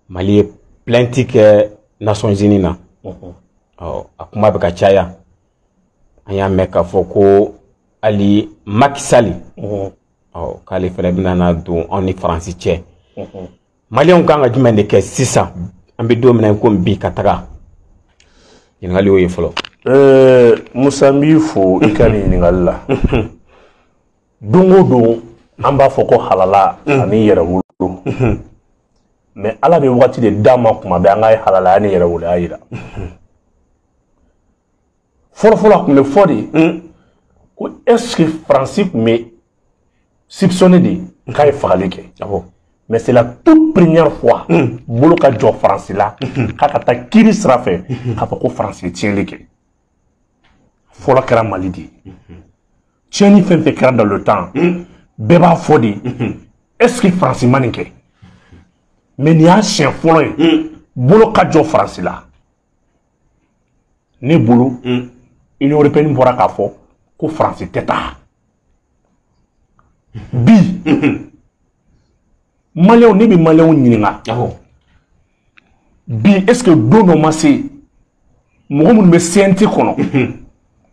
Mali ye plainte kɛ Nations Unies na. A kuma bɛ ka caya. An y'a mɛn k'a fɔ ko ali Macky Sall k'ale fɛnɛ bɛna na don anw ni Faransi cɛ. Maliyɛnw kan ka jumɛn de kɛ sisan? An bɛ don min na komi bi ka taga. Ɲininkali y'o ye fɔlɔ. Musa n b'i fo i ka nin ɲininkali la. Don o don an b'a fɔ ko halala ani yɛrɛwolo. Mais Ala bɛ waati de d'a ma kuma bɛɛ an ka halala ani yɛrɛwoloya yira. Fɔlɔfɔlɔ a tun bɛ fɔ de ko est-ce que Faransi tun bɛ soupçonné de k'a ye fagali kɛ. Mais c'est la toute première fois bolo ka jɔ Faransi la k'a ka taa kiiri sira fɛ k'a fɔ ko Faransi ye tiɲɛli kɛ. Fɔlɔ kɛra Mali de ye. Tiɲɛni fɛn fɛn kɛra dans le temps bɛɛ b'a fɔ de est-ce que Faransi ma nin kɛ? Mais nin y'a siɲɛ fɔlɔ ye bolo ka jɔ Faransi la. Ne bolo Union européenne bɔra k'a fɔ ko Faransi tɛ taa. Bi Maliyɛnw ne bɛ Maliyɛnw ɲininka. Bi est-ce que don dɔ ma se mɔgɔ minnu bɛ CNT kɔnɔ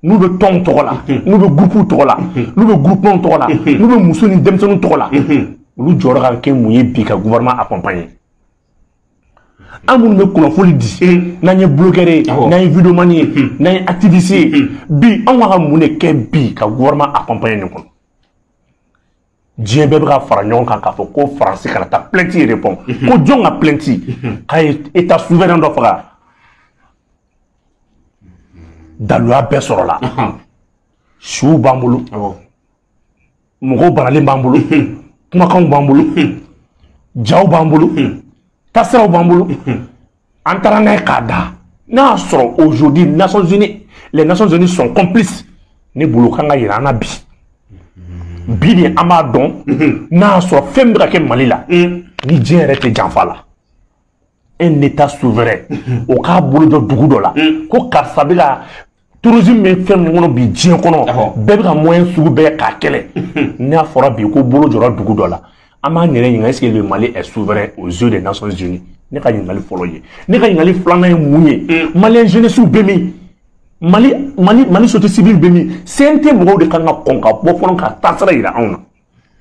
n'u bɛ tɔnw tɔgɔ la n'u bɛ groupe tɔgɔ la n'u bɛ groupement tɔgɔ la n'u bɛ muso ni denmisɛnninw tɔgɔ la olu jɔyɔrɔ ka kɛ mun ye bi ka gouvernement accompagner. An minnu bɛ kunnafoni di n'an ye blogueur ye n'an ye vidéoman ye n'an ye activiste ye bi an ka mun de kɛ bi ka gouvernement accompagner nin kɔnɔ. Diɲɛ bɛɛ bɛ ka fara ɲɔgɔn kan k'a fɔ ko Faransi kana taa plainte répond ko jɔn ka plainte k'a ye état souverain dɔ faga. Daluya bɛɛ sɔrɔla. Siw b'an bolo mɔgɔw banalen b'an bolo kumakanw b'an bolo jaw b'an bolo tasiraw b'an bolo an taara n'a ye k'a da n'a y'a sɔrɔ aujourd'hui les Nations Unies sont complices ne bolo kan ka yira an na bi bi de an b'a dɔn n'a y'a sɔrɔ fɛn min bɛ ka kɛ Mali la ni diɲɛ yɛrɛ tɛ janfa la un état souverain o k'a bolo dɔ dugu dɔ la ko karisa bɛ ka tourisme bɛ fɛn min kɔnɔ bi diɲɛ kɔnɔ bɛɛ bɛ ka moyen sugu bɛɛ k'a kɛlɛ n'a fɔra bi ko bolo jɔra dugu dɔ la an b'a yɛrɛ ɲininka est-ce que le Mali est souverain aux yeux des Nations Unies? Ne ka ɲininkali fɔlɔ ye ne ka ɲininkali filanan ye mun ye Malien jeunesse bɛ min Mali société civile bɛ min CNT mɔgɔw de kan ka kɔn ka bɔ fɔlɔ ka taasira yira anw na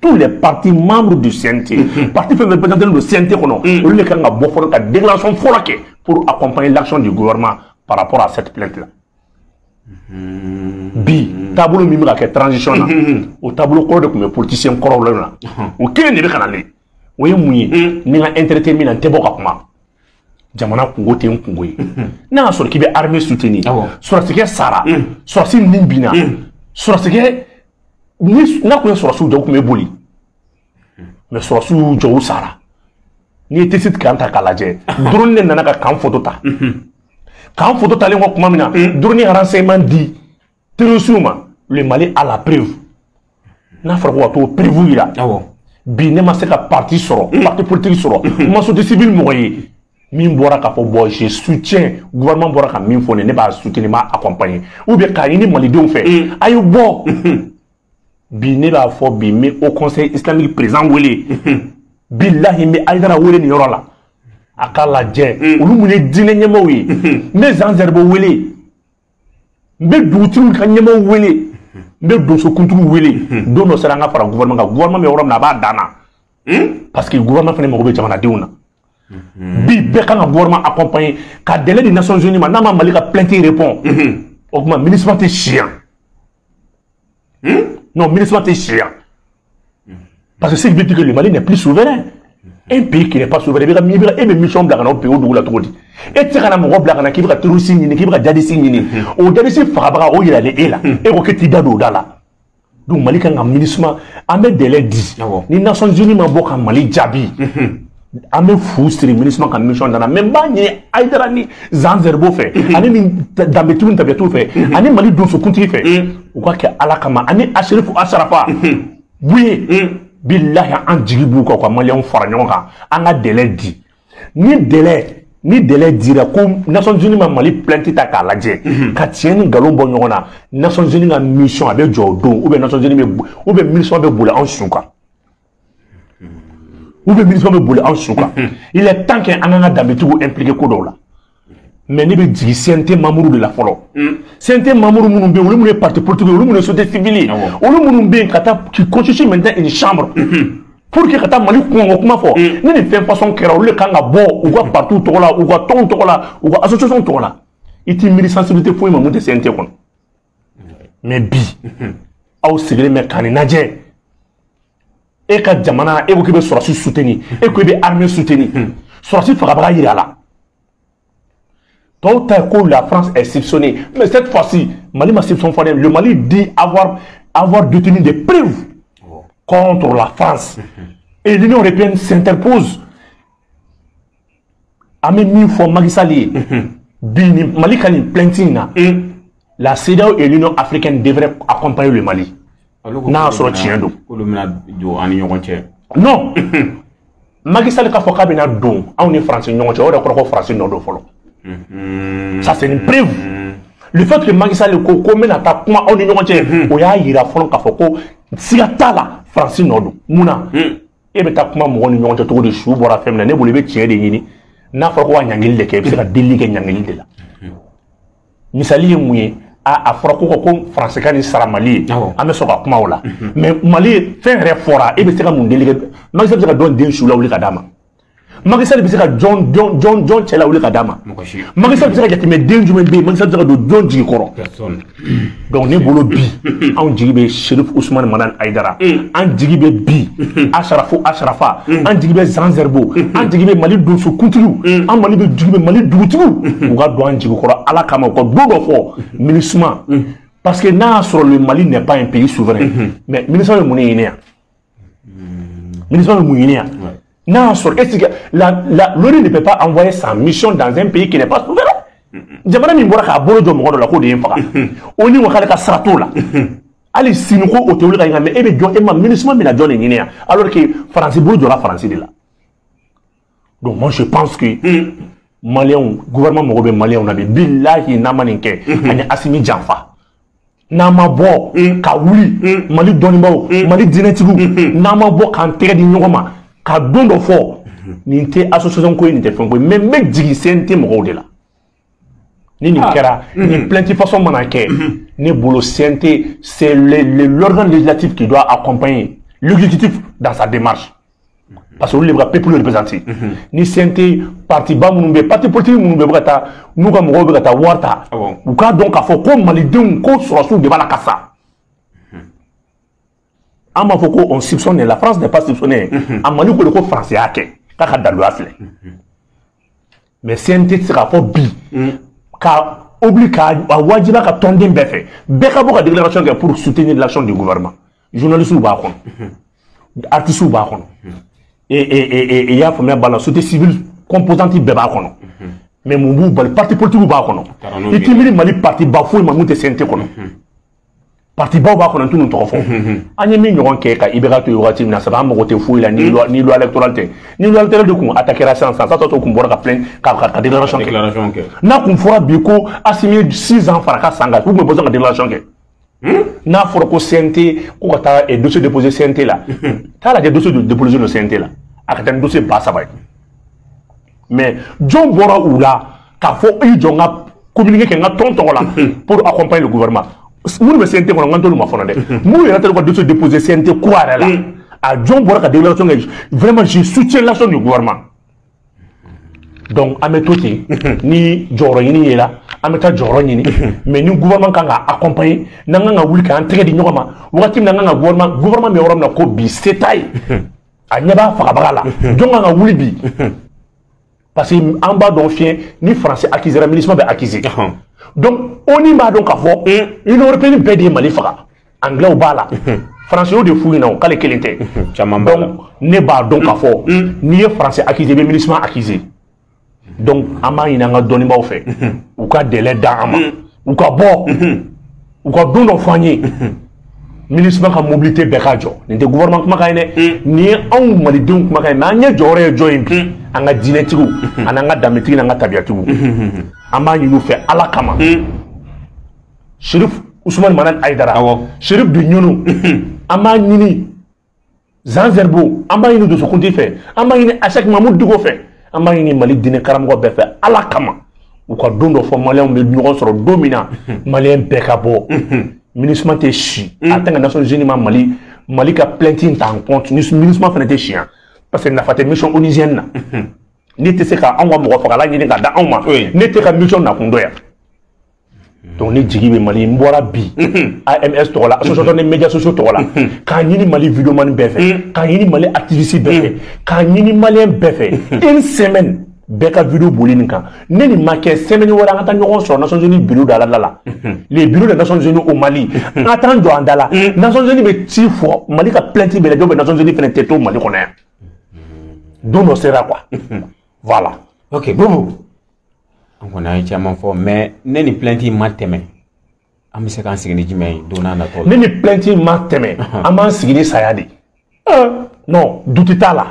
tous les partis membres du CNT parti fɛn fɛn représenté don CNT kɔnɔ olu de kan ka bɔ fɔlɔ ka déclaration fɔlɔ kɛ pour accompagner l'action du gouvernement par rapport à cette plainte là. Bi taabolo min bɛ ka kɛ transition na o taabolo kɔrɔ de tun bɛ politicien kɔrɔw la na o kelen de bɛ ka na ne o ye mun ye ni ka intérêt min na n tɛ bɔ ka kuma jamana kungo tɛ n kungo ye n'a y'a sɔrɔ k'i bɛ armée soutenir sɔrɔsikɛ sara sɔrɔsi min binna sɔrɔsikɛ n'a tun ye sɔrɔsiw jɔ u tun bɛ boli mais sɔrɔsiw jɔw sara n'i ye tisi kan ta k'a lajɛ drone de nana ka kan photo ta kan photo talen kɔ kuma min na drone ye renseignement di terroristes ma le Mali a la preuve n'a fɔra ko ka t'o preuve yira bi ne ma se ka parti sɔrɔ parti politique sɔrɔ ma société civile mɔgɔ ye min bɔra k'a fɔ bon je soutiens gouvernement bɔra ka min fɔ ne b'a soutenir m'a accompagner ou bien k'a ɲini malidenw fɛ a ye bɔ bi ne b'a fɔ bi n bɛ au conseil islamique président wele bilahi n bɛ Aïdara wele nin yɔrɔ la a k'a lajɛ olu mun ye diinɛ ɲɛmaaw ye n bɛ Zanzɛribo wele n bɛ dugutigiw ka ɲɛmaaw wele n bɛ donsokuntigiw wele don dɔ sera an ka fara gouvernement kan gouvernement bɛ yɔrɔ min na a b'a dan na parce que gouvernement fana mago bɛ jamanadenw na bi bɛɛ kan ka gouvernement accompagner ka délai des Nations Unies ma n'a ma Mali ka plainte répond o tuma MINUSMA tɛ siyan non MINUSMA tɛ siyan parce que ce qui veut dire que le Mali n'est plus souverain. Un pays qui n'est pas souverain, il y a une mission de la pays où la trouve. Et tu as un mot blanc qui va te signer, qui va te signer. Au dernier, c'est Fabra, où il est là. Et au Ketida là. Donc, Mali, quand un MINUSMA, a mis des délais 10. Les Nations Unies m'ont beaucoup Mali Djabi. A mis fou, c'est le MINUSMA qui a mission dans la même manière. Aïdara ni Zanzerbo fait. Ani Dambetou Tabetou fait. Ani Mali Dosso Kunti fait. Ou quoi que Alakama, Ani Achrif ou Acharafa. Oui. Billahi an jigi b'u kan ka Maliyɛnw fara ɲɔgɔn kan an ka délai di ni délai dira ko Nations Unies ma Mali plainte ta k'a lajɛ ka tiɲɛ ni nkalon bɔ ɲɔgɔn na Nations Unies ka mission a bɛ jɔ o don ou bien Nations Unies ou bien mission bɛ boli anw sun kan ou bien ministre bɛ boli an su kan il est temps que an ka danbetigiw impliqué ko dɔw la mais ne bɛ jigin CNT membre de la fɔlɔ CNT membre minnu bɛ yen olu minnu ye parti politique olu minnu ye société civile ye olu minnu bɛ yen ka taa qui constitue maintenant une chambre pour que ka taa Mali kɔngɔ kuma fɔ ni nin fɛn façon kɛra olu de kan ka bɔ u ka parti tɔgɔ la u ka tɔnw tɔgɔ la u ka association tɔgɔ la i t'i miiri sensibilité foyi ma mun tɛ CNT kɔnɔ mais bi aw sigilen bɛ ka nin lajɛ e ka jamana e ko k'i bɛ sɔrɔsi soutenir e ko i bɛ armée soutenir sɔrɔsi fagabaga yira a la tɔw ta ye ko la France est soupçonnée mais cette fois-ci Mali ma soupçon fɔlen le Mali dit avoir détenu des preuves contre la France et l'Union européenne s'interpose a bɛ min fɔ Macky Sall ye bi ni Mali ka nin plainte in na la CEDEAO et l'Union africaine devraient accompagner le Mali n'a sɔrɔ tiɲɛ don olu bɛna jɔ an ni ɲɔgɔn cɛ non Macky Sall k'a fɔ k'a bɛna don anw ni France ni ɲɔgɔn cɛ o de kɔrɔ ko France nɔ don fɔlɔ ça c'est une preuve le fait que Macky Sall ko n bɛna taa kuma aw ni ɲɔgɔn cɛ o y'a yira fɔlɔ k'a fɔ ko siga t'a la France nɔ don mun na e bɛ taa kuma mɔgɔw ni ɲɔgɔn cɛ cogo di su bɔra fɛn min na ne bolo i bɛ tiɲɛ de ɲini n'a fɔra ko ka ɲangili de kɛ i bɛ se ka delili kɛ ɲangili de la misali ye mun ye a fɔra ko France ka ni sara Mali ye an bɛ sɔn ka kuma o la mais Mali fɛn yɛrɛ fɔra e bɛ se ka mun deli kɛ Macky Sall bɛ se ka jɔn den su lawuli ka d'a ma Macky Sall bɛ se ka jɔn cɛ lawuli ka d'a ma Macky Sall bɛ se ka jateminɛ den jumɛn bɛ yen Macky Sall bɛ se ka don jɔn jigi kɔrɔ donc ne bolo bi anw jigi bɛ Cherif Ousmane Mamman Aidara an jigi bɛ bi Asharafa an jigi bɛ Zanzerbo an jigi bɛ Mali donsokuntigiw an Mali bɛ jigi bɛ Mali dugutigiw u ka don an jigi kɔrɔ Ala kama u ka don dɔ fɔ MINUSMA parce que n'a y'a sɔrɔ le Mali n'est pas un pays souverain mais MINUSMA bɛ mun de ɲini yan MINUSMA bɛ mun ɲini yan n'a sɔrɔ est-ce que l'ONU ne peut pas envoyer sa mission dans un pays qui n'est pas souverain jamana min bɔra k'a bolo jɔ mɔgɔ dɔ la k'o de ye n faga ONU ko k'ale ka sara t'o la hali sini ko o tɛ wuli ka ɲininka mais e bɛ jɔn e ma MINUSMA bɛna jɔn de ɲini yan alors que Faransi bolo jɔra Faransi de la donc moi je pense que Maliyɛnw gouvernement mago bɛ Maliyɛnw na bi bilahi n'a ma nin kɛ ani Asimi janfa n'a ma bɔ ka wuli Mali dɔnnibaaw Mali diinɛtigiw n'a ma bɔ k'an tɛgɛ di ɲɔgɔn ma ka don dɔ fɔ nin tɛ association ko ye nin tɛ fɛn ko ye mais n bɛ jigin CNT mɔgɔw de la ni nin kɛra ni plainte façon mana kɛ ne bolo CNT c'est l'organe législatif qui doit accompagner l'exécutif dans sa démarche parce que olu de bɛ ka peuple représenter ni CNT parti ba minnu bɛ parti politique minnu bɛ ka taa n'u ka mɔgɔw bɛ ka taa wari ta u k'a dɔn k'a fɔ ko malidenw ko sɔrɔsiw de b'a la ka sa an b'a fɔ ko on soupçonne la France n'est pas soupçonnée a Mali ko de ko France y'a kɛ k'a ka daluya filɛ mais CNT tɛ se k'a fɔ bi ka oblige k'a wajiba ka tɔnden bɛɛ fɛ bɛɛ ka bɔ ka déclaration kɛ pour soutenir l'action du gouvernement journalistes b'a kɔnɔ artistes b'a kɔnɔ et i y'a faamuya b'a la société civile composante bɛɛ b'a kɔnɔ mais mun b'u bali parti politique b'a kɔnɔ i t'i miiri Mali parti ba foyi ma mun tɛ CNT kɔnɔ parti baw b'a kɔnɔ n t'u tɔgɔ fɔ an ye min ɲɔgɔn kɛ ka IBK to yen wagati min na sabu an mago tɛ foyi la ni loi électorale tɛ ni loi électorale de kun attaquera sisan sisan tɔ kun bɔra ka plainte ka déclaration kɛ n'a kun fɔra bi ko Assimi ye 6 ans fara ka san kan u kun bɛ bɔ ka déclaration kɛ n'a fɔra ko CNT ko ka taa dossier déposé CNT la taa lajɛ dossier déposé no CNT la a ka taa ni dossier ba saba ye mais jɔn bɔra u la k'a fɔ i jɔ n ka communiqué kɛ n ka tɔn tɔgɔ la pour accompagner le gouvernement minnu bɛ CNT kɔnɔ n ka t'olu ma fɔlɔ dɛ minnu yɛrɛ taara u ka dossier déposé CNT kura yɛrɛ la a jɔn bɔra ka déclaration kɛ vraiment je soutiens l'action du gouvernement donc an bɛ to ten ni jɔyɔrɔ ɲini ye la an bɛ taa jɔyɔrɔ ɲini mais ni gouvernement kan ka accompagner n'an kan ka wuli k'an tɛgɛ di ɲɔgɔn ma wagati min na an kan ka gouvernement bɛ yɔrɔ min na ko bi se t'a ye a ɲɛ b'a fagabaga la jɔn kan ka wuli bi parce que an b'a dɔn fiɲɛ ni France accusera MINUSMA bɛ accuser donc ONU b'a dɔn k'a fɔ Union européenne bɛɛ de ye Mali faga anglais b'a la France y'o de f'u ɲɛna k'ale kelen tɛ donc ne b'a dɔn k'a fɔ n'i ye France accuser i bɛ MINUSMA accuser donc an b'a ɲini an ka dɔnnibaaw fɛ u ka délai d'an ma u ka bɔ u ka don dɔ fɔ an ye MINUSMA ka mobilité bɛɛ ka jɔ nin tɛ gouvernement kumakan ye dɛ nin ye anw malidenw kumakan ye mais an ɲɛ jɔyɔrɔ ye jɔn ye bi an ka diinɛtigiw ani an ka danbetigi n'an ka tabiyatigiw an b'a ɲini u fɛ Ala kama Cherif Ousmane Mamman Aidara Cherif de Ɲonu an b'a ɲini Zanzerbo, Ambaïni de Sokunti fait, Ambaïni Achak Mahmoud Dougo fait, Ambaïni Malik Dine Karamgo fait, à la Kama. Ou quoi d'autres fois, Malien, mais nous sur dominant, Malien Bekabo, ministre de Chi, attends, Nations Unies, Mali a plein de en compte, ministre de chien, parce que n'a pas de mission onisienne. N'était ce qu'à Anwa Mouafala, n'y a pas d'Anwa, n'était qu'à mission n'a qu'on doit. Donc, les Djigui Mali, Mbora Bi, AMS Tola, Association des médias sociaux Tola, quand il y a Mali vidéoman Béfé, quand il y a Mali activiste Béfé, quand il y a Malien Béfé, une semaine, Beka vidéo Boulinka, Neni Maké, semaine où on attend sur Nations Unies, bureau d'Alala, les bureaux des Nations Unies au Mali, attendent Andala, Nations Unies, mais 6 fois, Mali a plein de belles des Nations Unies, fait un Mali connaît. Donc, on sera quoi? Voilà. Ok, bon. On a un fort, mais n'est plainte matémé. Ami se kan signi jimé dona na tol. N'est plainte matémé. Aman signi sayadi. Non, doutita là.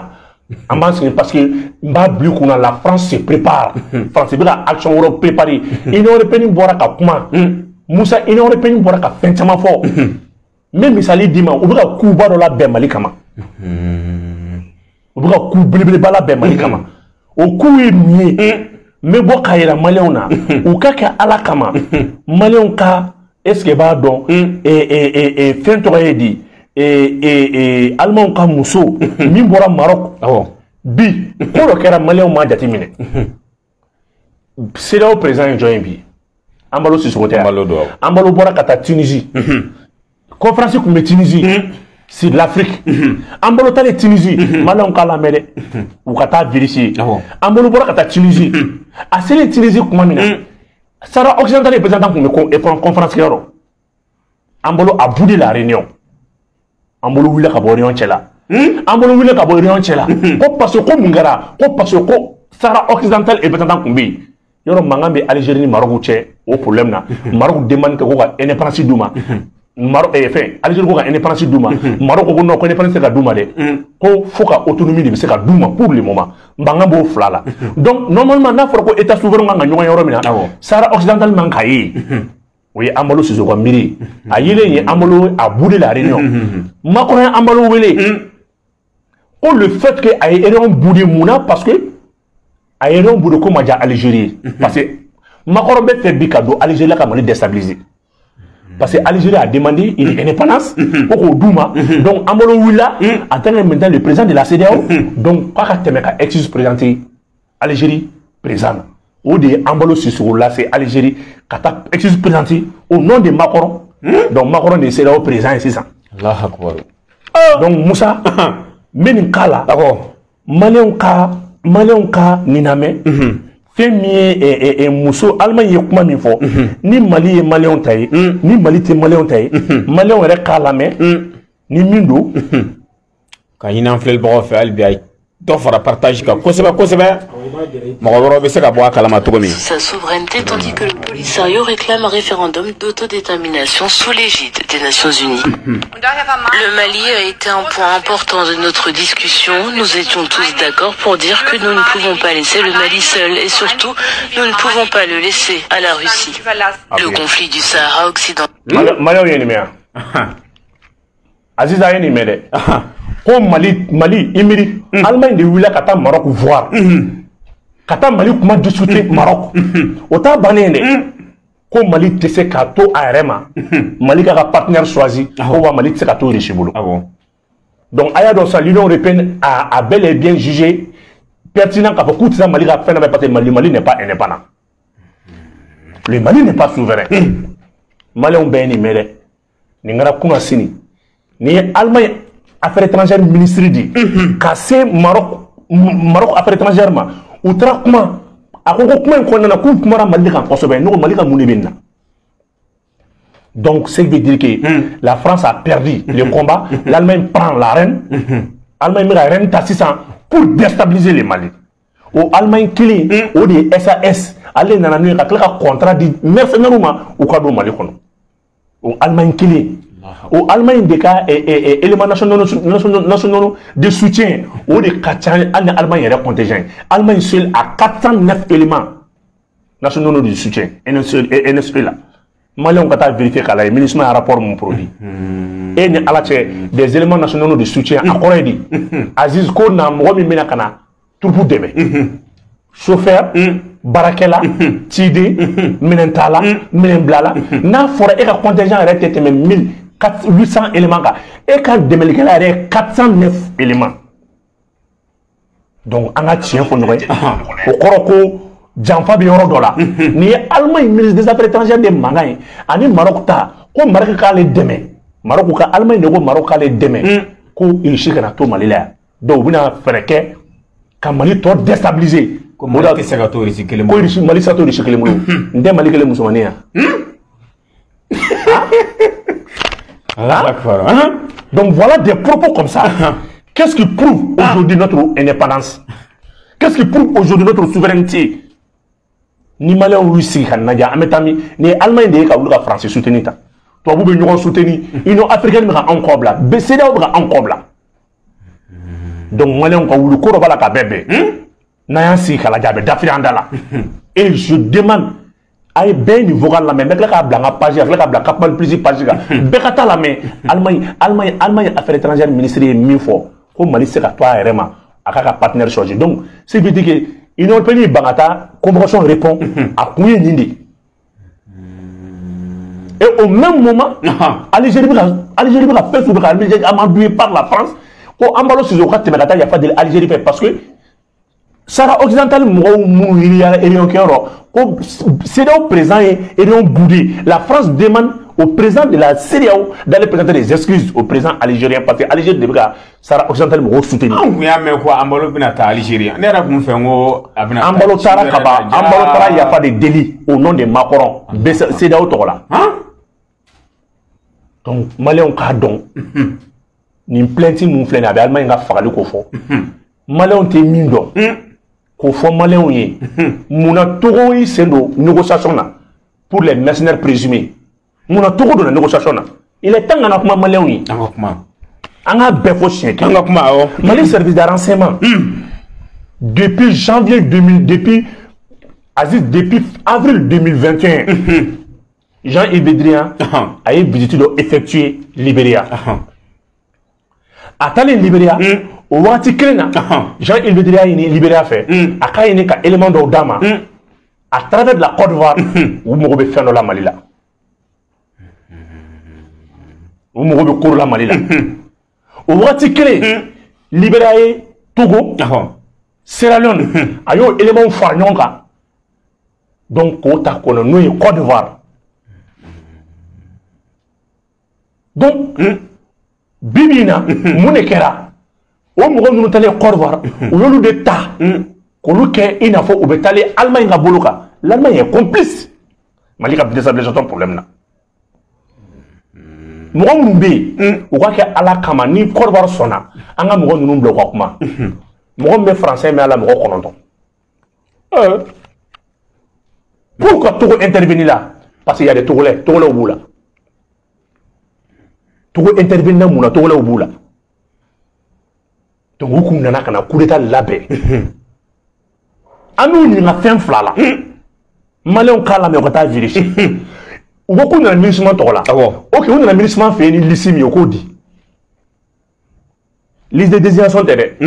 Aman signi parce que mba blu kuna la France se prépare. France bila action Europe préparée. Union européenne bora ka kuma. Musa Union européenne bora ka fentama fort. Même misali dima ou bika kuba do la be Mali kama. Ou bika kubele bala be Mali kama. O ku est mieux. Mais bon, quand il y a Malien, ou quand il y a Alakama, Malien, est-ce que va donc, et Fentoye dit, et Allemand, comme Mousso, Mimbora Maroc, bi, pour le cas Malien, on m'a déterminé. C'est là au présent, Joël Bi. Ambalo, c'est sur le terrain. Ambalo, Bora, Kata, Tunisie. Conférence comme Tunisie. C'est de l'Afrique. Ambolo t'a les Tunisie. Malon kala mede. Ou kata vérifier. Ambolo bora kata Tunisie. A c'est les Tunisie comment mina. Sara occidental est présentant pour conférence kéro. Ambolo a boudé la réunion. Ambolo wile ka réunion tchela. Ambolo wile ka réunion tchela. Ko parce que mungara, ko parce que Sara occidental est présentant kumbi. Yoro mangambe Algérie Maroc tché au problème na. Maroc demande que ko indépendance douma. Maroc est fait. Algérie ko ka indépendance douma. Maroc ko no ko indépendance ka douma de. Ko faut ka autonomie de se ka douma pour le moment. Mbangambo flala. Donc normalement na faut ko état souverain nga nyoya yoro mina. Sara occidental man kayi. Oui, Ambalo c'est quoi miri. Ayile yi Ambalo a boudé la réunion. Macron Ambalo wele. Ko le fait que aéron boudé mouna parce que aéron boudé ko maja Algérie parce que Macron be fait bikado Algérie ka mali déstabiliser. Parce que l'Algérie a demandé une indépendance au Douma. Donc, Ambalo Willa, en tant que maintenant le président de la CEDEAO, donc, pas qu'à excuse présenter Algérie présente. Ou de Ambalo Sissou, là, c'est Algérie, qui a excuse présenter au nom de Macron. Donc, Macron de CEDEAO présent, c'est ça. Allah Akbar. Donc, Moussa, Menikala, Malionka, Niname, Femi et Mousso, Allemagne, comment il faut, ni Mali et Malion taille, ni Mali et Malion taille, Malion est calamé, ni Mindo. Quand il a un flel bras fait, il y a un partage. Sa souveraineté, tandis que le Polisario réclame un référendum d'autodétermination sous l'égide des Nations Unies. Le Mali a été un point important de notre discussion. Nous étions tous d'accord pour dire que nous ne pouvons pas laisser le Mali seul et surtout, nous ne pouvons pas le laisser à la Russie. Le conflit du Sahara occidental. Aziza Yenimere. Comme Mali, Émiri, Allemagne de Willa Kata Maroc voir. Kata Mali comment discuter Maroc. Autant banéné. Comme Mali tese kato ARMA. Mali ka partenaire choisi. Comme Mali tese kato Richibolo. Donc aya dans ça l'Union européenne a bel et bien jugé pertinent qu'à beaucoup de ça Mali a fait parce que Mali n'est pas indépendant. Le Mali n'est pas souverain. Mali on béni mere. Ningara kuma sini. Ni Allemagne affaires étrangères ministre dit casser Maroc affaires étrangères ma outra comment a ko kuma ko na ko kuma Mali kan kosobe no Mali kan munibina. Donc c'est veut dire que la France a perdu le combat, l'Allemagne prend l'arène, l'Allemagne met la reine tassissant pour déstabiliser le Mali. Au Allemagne clé au des SAS aller na nuit ka contrat dit mercenaires ou ka do Mali kono. Au Allemagne clé au Allemagne des cas et éléments nationaux de soutien ou des Kachan Allemagne est contingent. Allemagne seule a 409 éléments nationaux de soutien. NSE là. Malien on va vérifier qu'à la ministre un rapport mon produit et ni ala des éléments nationaux de soutien à Corée Aziz ko na mo mi mena kana tout pour demain chauffeur barakela tidi minentala minenblala na fora e ka contingent arrêté même 1800 éléments et quand demelikela arrêté 409 éléments donc on a tient pour nous au koroko Janfa bi yoro dola ni Allemagne ministre des affaires étrangères de Mangaï ani Maroc ta ko Maroc ka le deme Maroc ka Allemagne ne ko Maroc ka le deme ko il shikana to malila do bina fereke ka Mali to déstabiliser ko Mali ke sega to risi kele mo ko Mali sa to risi kele mo ndé Mali kele musumania donc voilà des propos comme ça. Qu'est-ce qui prouve aujourd'hui notre indépendance? Qu'est-ce qui prouve aujourd'hui notre souveraineté? Ni Malien ou Russie, ni Allemagne de la France soutenir ta. Toi vous venez soutenir. Union africaine sera encore là. BCD sera encore là. Donc Malien ou le corps va la cabebe. N'ayant si kala jabe d'Afriandala. Et je demande ay ben ni vocal la même la ka blanga page la ka blanga capable plusieurs pages ga bekata la mais Allemagne affaires étrangères ministère mi fort ko Mali se ka toi vraiment aka partenaire chargé donc c'est veut dire que Union européenne bangata convention répond à kuye nindi et au même moment Algérie va faire sous Algérie amendé par la France ko ambalo sur ka temekata ya fa de Algérie parce que Sahara occidental c'est au présent et on boudé. La France demande au président de la CEDEAO d'aller présenter des excuses au président algérien parce que l'Algérie devrait Sahara occidental me soutenir. On a même quoi Ambalo binata Algérien. N'era comme fait Ambalo Tara Kaba, Ambalo Tara il y a pas de délit au nom de Macron. CEDEAO tola. Donc Malien on cadon. Ni plainte mon flène avec Allemagne a fallu qu'on fasse. Malien on te mindo. Qu'on fait Malien y mon a tout eu c'est nos négociations là pour les mercenaires présumés. Mon a tout dans la négociation là. Il est temps qu'on a Malien y. On a béfo chien. Mali service de renseignement. Depuis janvier 2000, depuis avril 2021, Jean-Yves Drian a visité effectué Libéria. À Tallinn Libéria. Au Wati Krena, Jean-Yves Drian est Libéria fait. À Kaïne, un élément d'Odama. À travers la Côte d'Ivoire, vous m'avez fait dans la Malila. Vous m'avez couru la Malila. Au Wati Krena, Libéria Togo, Sierra Leone, a un élément farnyonka. Donc, on a connu Côte d'Ivoire. Donc, Bibina, Mounekera. O mɔgɔ minnu talen Côte d'Ivoire u y'olu de ta k'olu kɛ i n'a fɔ u bɛ taalen Allemagne ka bolo kan l'Allemagne est complice Mali ka déstabilisation problème na mɔgɔ minnu bɛ yen u ka kɛ Ala kama ni Côte d'Ivoire sɔnna an ka mɔgɔ ninnu bila u ka kuma mɔgɔ min bɛ français mɛ ala mɔgɔ 9 pourquoi Togo intervenir là parce qu'il y a des Togolais b'u la Togo intervenir mun na Togolais b'u la donc vous avez un coup d'état labé. Anou ni na fin flala. Malin kala me kota vérifier. Ou beaucoup na ministre to la. OK, on na ministre fait ni lisimi okodi. Liste de désignation télé.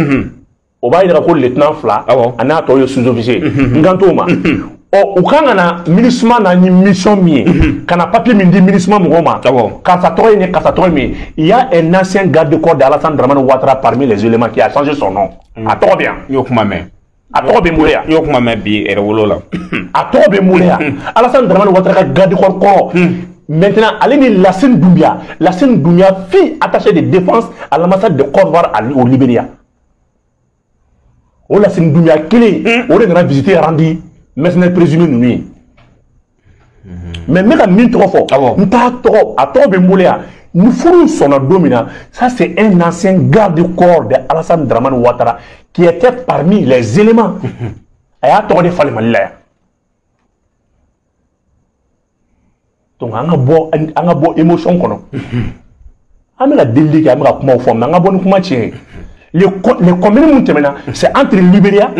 O ba ira ko lieutenant fla, ana to yo sous-officier. Ngantoma. O ukanga na ministre na ni mission mi. Kana papier mi di ministre mo ma. Quand ça toye ni kasa toye mi, il y a un ancien garde de corps d'Alassane Dramane Ouattara parmi les éléments qui a changé son nom. A trop bien. Yokuma me. A trop bien mourir. Yokuma me bi erwolo la. A trop bien mourir. Alassane Dramane Ouattara garde de corps. Maintenant, allez ni Lassine Doumbia, fille attachée de défense à l'ambassade de Côte d'Ivoire au Libéria. O Lassine Doumbia clé, on est visiter Randi. Mercenaires présumés nous. Mais même à 1000 trop fort, nous fourrons son abdominal. Ça, c'est un ancien garde du corps de Alassane Dramane Ouattara qui était parmi les éléments. Et à toi, il fallait mal. Donc, on a beau émotion. On a la délit, on a comment forme, on a bon comment tirer. Les communes, c'est entre Libéria.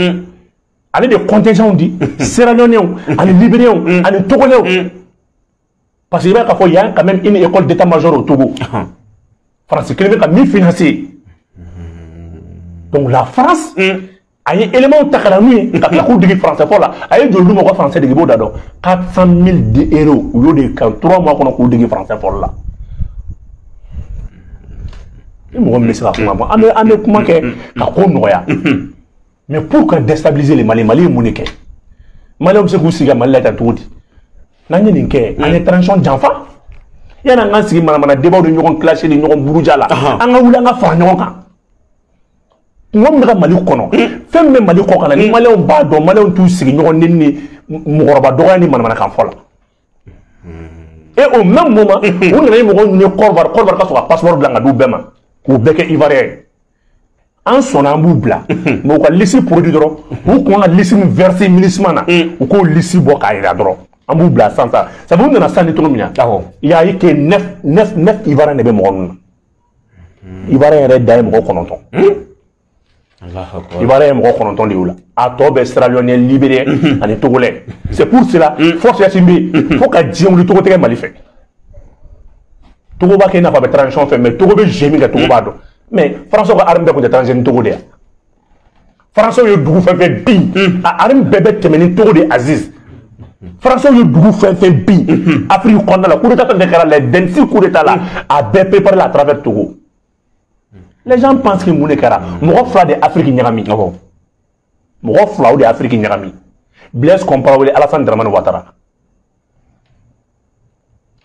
Avec des contingents, on dit, Sierra Leone, les Libériens, les Togolais. Parce qu'il y a quand même une école d'état-major au Togo. France qui a mis financé. Donc la France a un élément de takarami, la cour de français pour là, a eu de l'humour français de Gibo d'ado, 400 000 euros, au lieu de 3 mois qu'on a cour de français pour là. Mais pour déstabiliser les Maliens, Mali est monique. Mali est aussi que Mali est tout. N'ani ninke, on est tranchant d'enfant. Il y a un qui m'a débat de nous clasher de nous bourgeala. On a voulu en faire un moi, je Mali kono. Femme même Mali kono. Les Maliens ont pas de Maliens tous ces gens ni mourabadora ni manamana kanfola. Et au même moment, on a eu mon corps parce que passeport blanc à Doubema. Ou bec ivoirien. En son amboubla, mais on a laissé produit d'or, ou qu'on a laissé verser ministre, ou qu'on a laissé boire à d'or. Amboubla, sans ça. Ça veut dire que ça n'est pas il y a eu que 9 ivoiriens de mon. Ivoiriens red d'ailleurs, mon cononton. Ivoiriens, mon cononton de Oula. À Tobe, Australien, Libérien, et Togolais. C'est pour cela, force à Simbi, il faut qu'à Dion le Togo te malifait. Togo n'a pas de transition fait, mais Togo veut gémir à Togo Bado. Mais François a armé contre étranger Togo de François a dougou fait bi. A armé bébé temeni Togo de Aziz. François a dougou fait bi. Afrique qu'on a la coup d'état de Kara, les 26 coups d'état là, a bien préparé à travers Togo. Les gens pensent que Mouné Kara, mon frère de Afrique Nyami. Mon frère de Afrique Nyami. Blaise Compaoré Alassane Dramane Ouattara.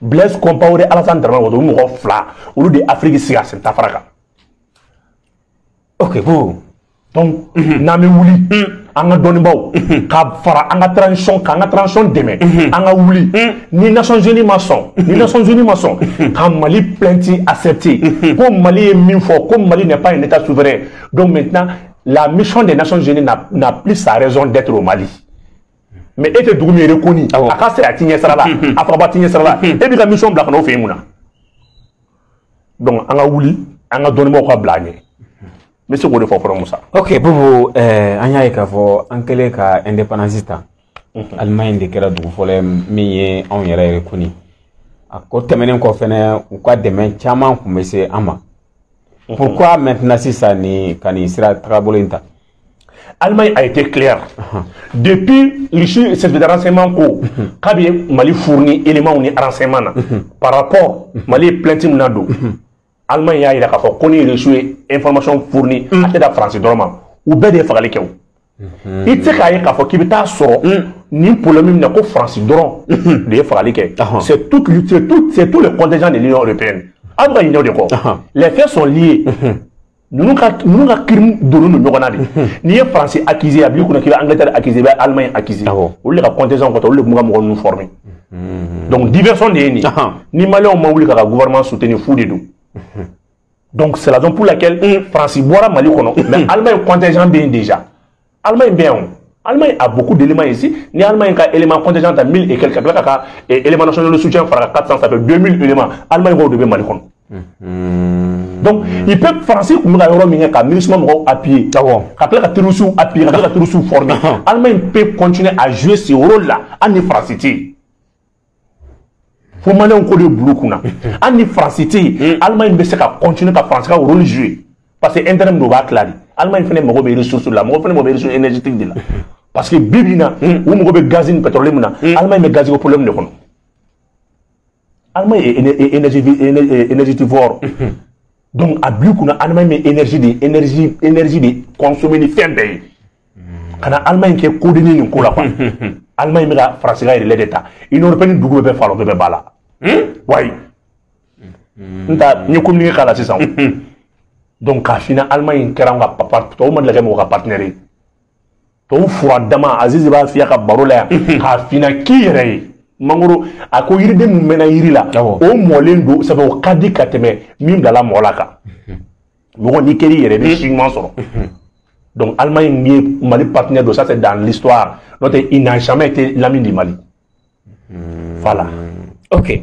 Blaise Compaoré Alassane Dramane Ouattara, mon frère, au lieu de Afrique Sia, c'est Tafraka. Ok, bon. Donc, Nami Wouli, Anga Donibao, Kabfara, Anga Tranchon demain, Anga Wouli, ni Nations Unies maçon, quand Mali plainti accepté, comme Mali est mis fort, comme Mali n'est pas un État souverain. Donc maintenant, la mission des Nations Unies n'a plus sa raison d'être au Mali. Mais était Doumi reconnu, à casser à Tigné Sarala, à Fabatigné Sarala, et puis la mission Black no Fémouna. Donc, Anga Wouli, Anga Donibao quoi blagner. Mais c'est quoi le faux pour ça? Ok, Bobo, Anya et Kavo, Ankele ka indépendantista. Allemagne de Kera Doufole, mais on y est reconnu. À côté de quoi faire, ou quoi demain, Chaman, comme c'est Ama. Pourquoi maintenant si ça n'est qu'un sera trabolenta? L'Allemagne a été claire. Depuis l'issue de ce renseignement, Kabi Mali fournit éléments de renseignement par rapport Mali plaintif Nado. L'Allemagne a dit qu'on a reçu information fournie à la France ou bien des Fagalikéo. Il sait qu'il y a ni pour le même que France des Fagaliké. C'est tout le contingent de l'Union européenne. Les faits sont liés. Nous avons crime de nous. Ni France accusé, Angleterre accusé, Allemagne accusé. Ou les contingents contre le mouvement nous formé. Donc diversion des ni Malais ont voulu que le gouvernement soutienne fou de nous. Donc c'est la raison pour laquelle France boira Mali kono, mais Allemagne contingent bien déjà. Allemagne bien. Allemagne a beaucoup d'éléments ici. Ni Allemagne a éléments contingent à 1000 et quelques éléments nationaux de soutien par 400, ça fait 2000 éléments. Allemagne va devenir Mali kono. Donc il peut français comme la Europe minga ministre appuyé. Après la Toulouse appuyé, après la Toulouse formé. Allemagne peut continuer à jouer ce rôle là en France. Faut demander un code de boulot. En France, l'Allemagne peut continuer à France rôle jouer. Parce que l'intérêt ne va pas clair. L'Allemagne fait des ressources là, des ressources énergétiques là. Parce que Bibina, ou des gaz pétrolier, l'Allemagne est gaz au problème de l'Allemagne est énergétivore. Donc, à Blucuna, l'Allemagne est énergie de consommer des fins pays. Quand l'Allemagne est coordonnée, nous collaborons. Allemagne est France et l'État. Ils n'ont pas de double faire le bébé bala. Oui. Nous communiquons là, c'est ça. Donc, à final, l'Allemagne est un partenaire. Tout froidement, Aziz va faire un barreau là. À final, qui est Mangoro, à quoi il est de Menaïri là. Au Molendo, ça va au Kadi Kateme, mime dans la Molaka. Nous on dit qu'il y a des chigments. Donc, l'Allemagne est Mali partenaire de ça, c'est dans l'histoire. Il n'a jamais été l'ami du Mali. Voilà. Ok.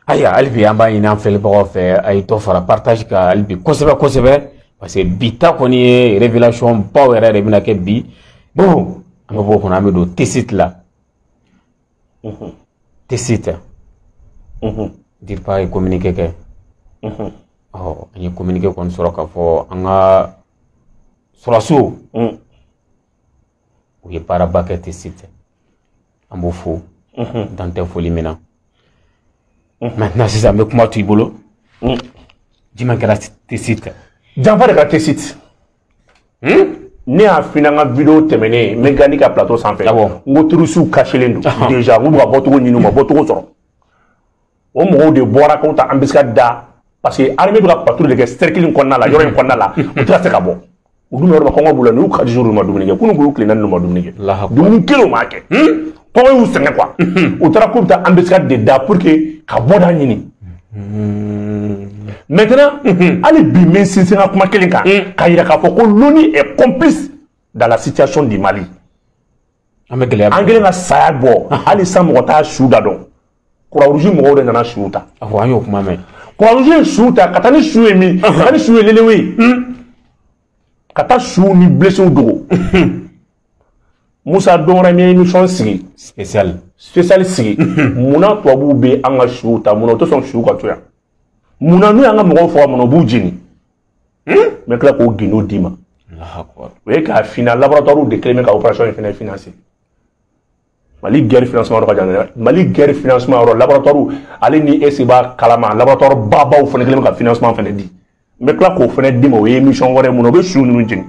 Aya, Albi, Amba, il a fait le bon faire. Il t'offre fera partage qu'à Albi. Kosebe. Parce que Bita, qu'on y est, révélation, power, revient à Bi. Bon, on a mis de Tessit là. Tessit. dire pas communiquer que on est communiqué qu'on sera qu'à fort on a sur la sous où il para baquette site en beau fou dans tes folies maintenant c'est ça mais comment tu boulot dis-moi qu'elle a tes sites j'en parle de tes sites ne a finalement vidéo terminée mécanique à plateau sans faire on trouve sous caché les déjà on va boire ni nous va boire trop on m'a de boire quand t'as embuscade da parce que armée doit patrouiller les cercles qu'on a là y'aura qu'on a là on trace c'est bon ou nous on va boire nous 4 jours nous dominer qu'on nous clé nous dominer donc kilo marqué comment vous savez quoi on trace comme t'as embuscade de da pour que kaboda ni maintenant allez bimer si c'est un comment quelqu'un quand il a que l'ONU est complice dans la situation du Mali anglais na sayabo allez sans monter sous d'adon Croix-Rouge moko na shuta awanyo kuma me Croix-Rouge shuta katani shuemi katani shuelelewe kata shu ni blessé dogo Moussa Donra mi émission sigi spécial sigi muna to abu be anga shuta muna to son shu kwatu ya muna nu anga moko fo muna bu jini mais là ko gino dima Allah akbar we ka final laboratoire de créer ka opération financière Mali guerre financement Mali guerre financement laboratoire allez ni esiba kalama laboratoire baba ou fene ka financement fene di mais là ko fene di mo émission wore mo no be shu nu jini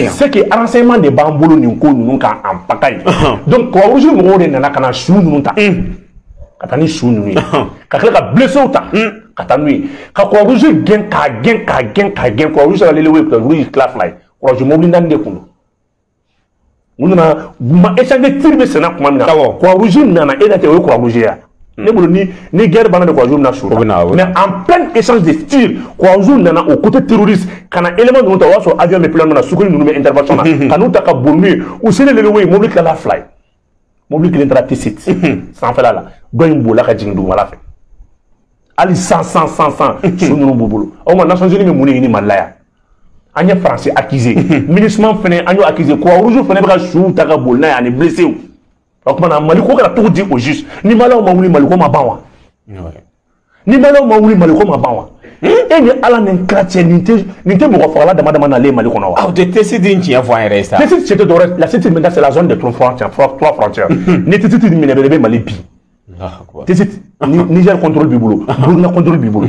c'est que renseignement de bambolo ni ko nu ka ampakai donc ko rouge mo de nana kana shu nu ta katani shu nu ka ka blessé ta katani ka ko rouge gen ko rouge la lewe ko rouge class fly ko rouge mo blinda de kuno mununa ma échanger tirbe sena kuma mina ko rouge nana edate ko rouge ya ne bolo ni guerre bana de ko rouge na shu mais en plein échange de tirs ko rouge nana au côté terroriste kana élément nous ta waso avion me plan na sukuri nous me intervention kanu ta ka bonnu ou c'est le lewe mo la fly mo bli kelen trati site sans faire là doin bola ka jindu wala fait ali 100 sunu bubulu o ma Nations Unies me muni ni malaya anya français accusé ministre fene anyo accusé ko rouge fene ba chou ta ka bolna ya ni blessé o ko na mali ko ka tout dit au juste ni mala ma wuli mali ko ma bawa ni mala ma wuli mali ko ma bawa et ni ala nen chrétien ni te mo ko fala dama na le mali ko na wa de tesi din ci avoir un resta c'était la cité maintenant c'est la zone de trois frontières ni te titi ni be mali bi Niger contrôle Bibolo, Burkina contrôle Bibolo.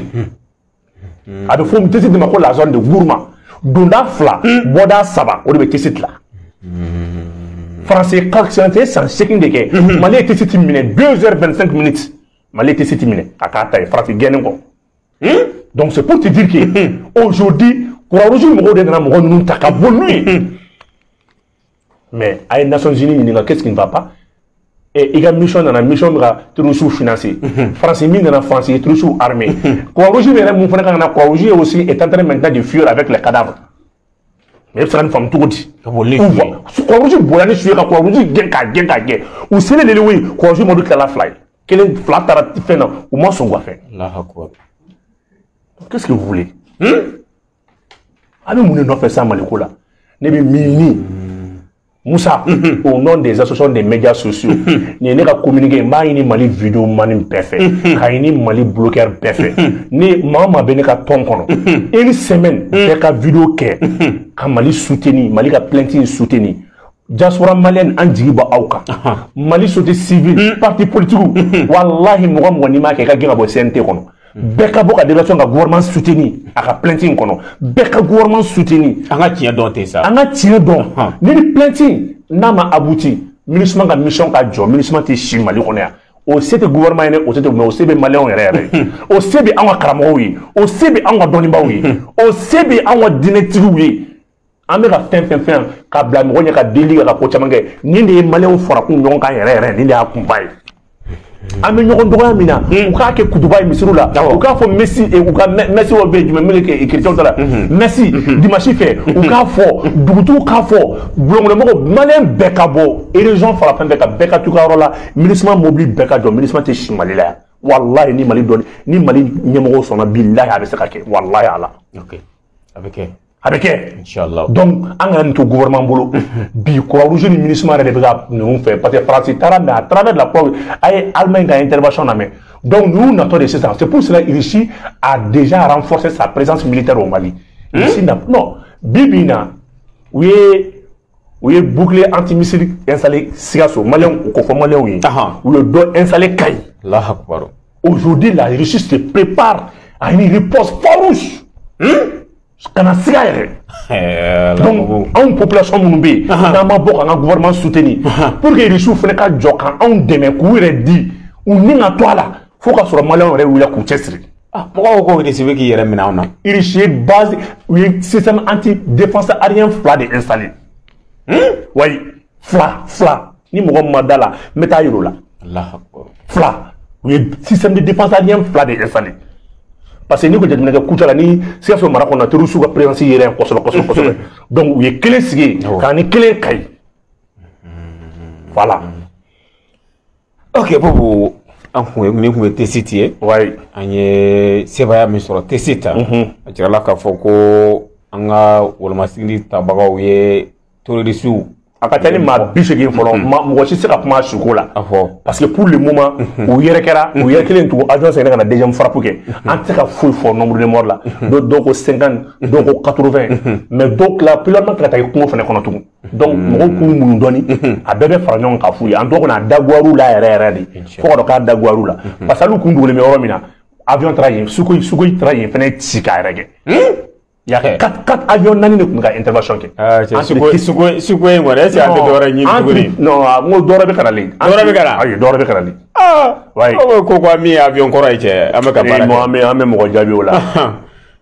A de fond, tu sais de la zone de Gourma, Donda Fla, Boda Saba, on devait tester là. Français, quand c'est un chacun de quai, Malais était 7 minutes, 2h25 minutes. Malais était 7 minutes, à Kataï, France gagne encore. Donc c'est pour te dire que aujourd'hui, pour aujourd'hui, nous mais à les Nations Unies, qu'est-ce qui ne va pas? Et il y a une mission dans la mission de la financier. France est mis dans la France, il est sous armée. Kouarouji aussi est en train maintenant de fuir avec les cadavres. Mais c'est une femme tout dit. Kouarouji Boulani suit à Kouarouji Genka. Ou c'est les Louis, Kouarouji m'a dit qu'elle a fly. Quel est flat à fait non? Ou moi son fait. Qu'est-ce que vous voulez? Allez, mon nom fait ça, Malikola. N'est mini. Moussa, au nom des associations des médias sociaux, ni ne ka communiquer ni mali vidéo mani perfect, ni mali bloqueur perfect, ni mama bene ka ton kono. Une semaine, ka vidéo ke, ka mali soutenir, mali ka plainte soutenir. Diaspora malienne en djiba auka. Mali sote civil, parti politique. Wallahi mo ni ma ke ka ginga bo CNT kono. Beka boka délégation ka gouvernement soutenir, aka plainte kono. Beka gouvernement soutenir, anga tient donté ça. Anga tient don. Ni plainte nama abouti. Ministre ka mission ka jo, ministre te chimali konya. O sete gouvernement ne o sete mais o sebe malien yere. O sebe anga karamo wi, o sebe anga donimba wi, o sebe anga dinetigu wi. Ameka fin ka blame ko nya ka deli ka ko chamange. Ni ne malien fora ku nyon ka yere ni da kumbai. Ame ñogon doga mina u ka ke kutuba misru la u ka fo Messi et u ka Messi wo be juma mele ke chrétien la Messi dimanche fait u ka fo dugutu ka fo blongo mo malien bekabo et les gens fala pen beka tu ka rola ministre mobile beka do ministre te chimali la wallahi ni mali don ni mali ñemo sona billahi avec ça ke wallahi ala OK avec avec elle. Inch'Allah. Donc, on a un gouvernement bolo. Bi Croix-Rouge ni ministre de l'État nous fait parce que France mais à travers la preuve, Allemagne a intervention na mais. Donc nous n'attendons de ça. C'est pour cela Russie a déjà renforcé sa présence militaire au Mali. Ici non, Bibina, oui bouclier antimissile installé Sigasso, Malien ou Kofomalien oui. Ou le dos installé Kaï. Allahu Akbar. Aujourd'hui, la Russie se prépare à une riposte farouche. Donc, en population mounoubi, dans un gouvernement soutenu, pour que les Russes fassent un job, on demain, dit, ou n'a toi là, faut que soit malin ou la couchesserie. Pourquoi on dit que qui est maintenant? Il est basé, oui, système anti-défense aérien flat installé. Oui, flat. Ni mon madala, métaïro là. Flat. Oui, système de défense aérien flat installé. Parce que nous, quand on a écouté ni si on a on a toujours sous la présence hier donc il est clé sigé quand on est clé caille. Voilà. Ok, pour vous te citer, oui, on est sévère mais sur te citer. Je dirais là qu'il faut que on a ou le masini tabac ou est tout le dessous. Akatani ma biche qui follow moi je sais pas chocolat parce que pour le moment où il y a quelqu'un tout avion c'est na déjà frappé en tout cas full for nombre de morts là donc 50 donc 80 mais donc là plus longtemps que ta ko fane kono tout donc mo ko mu doni a bébé franyon ka fuy en donc na dagwaru la rd faut ko ka dagwaru la parce que lu ku ndule me romina avion train sukoy train fane tsika rege il y a 4 avions nani ne kunga intervention ke sukoy ngore c'est ande dora ni non mo dora be kanali ayi dora be kanali ouais ko mi avion ko ray che amaka bara mo ame mo jabi wala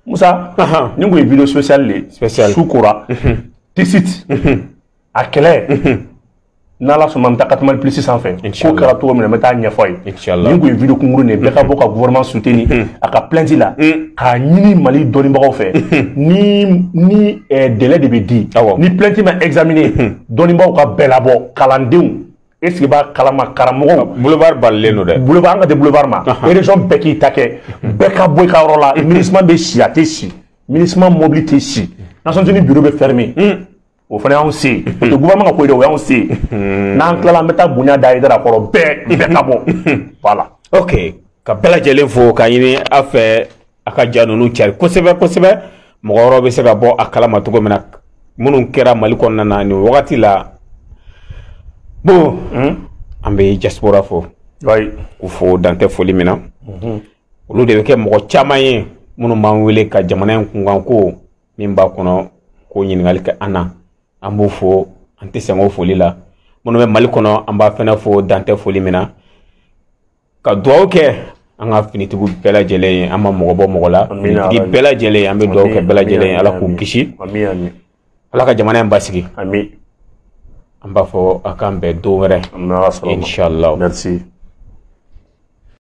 Moussa ni ngo vidéo spéciale Soukora Tissit à Calais nala so mam takatmal plus 600 fait ko karato me meta nya foy inchallah ni ngo vidéo ko nguru ne be ka boka gouvernement soutenu aka plainte la ka ñini Mali doni ba ko fait ni délai de bedi ni plainte ma examiner doni ba ko bela bo kalandew est-ce que ba kalama karamo boulevard balleno de boulevard nga de boulevard ma et région beki take beka boy ka rola ministre be chiaté si ministre mobilité si Nations Unies bureau be fermé au fana on sait le gouvernement ko do on sait nan kala meta bunya daidara ko be ka bo voilà ok ka bela jelen fo ka yini afa aka janu nu char ko sebe mo goro be se ga bo akala matugo mena munun kera Mali ko nana ni wakati la bon ambe diaspora fo oui ko fo dante foli mina olu de ke mo chamaye munun manwele ka jamana nkungan ko mimba kono ko nyingal ka ana ambo fo ante sengo foli la munun be Mali kono amba fena fo dante foli mina ka duaw ke anga finitigu bela jele ama mogobo mogola di bela jele ambe duaw ke bela jele ala ku kishi amin ala ka jamana mbasigi amin amba fo akambe do were inshallah merci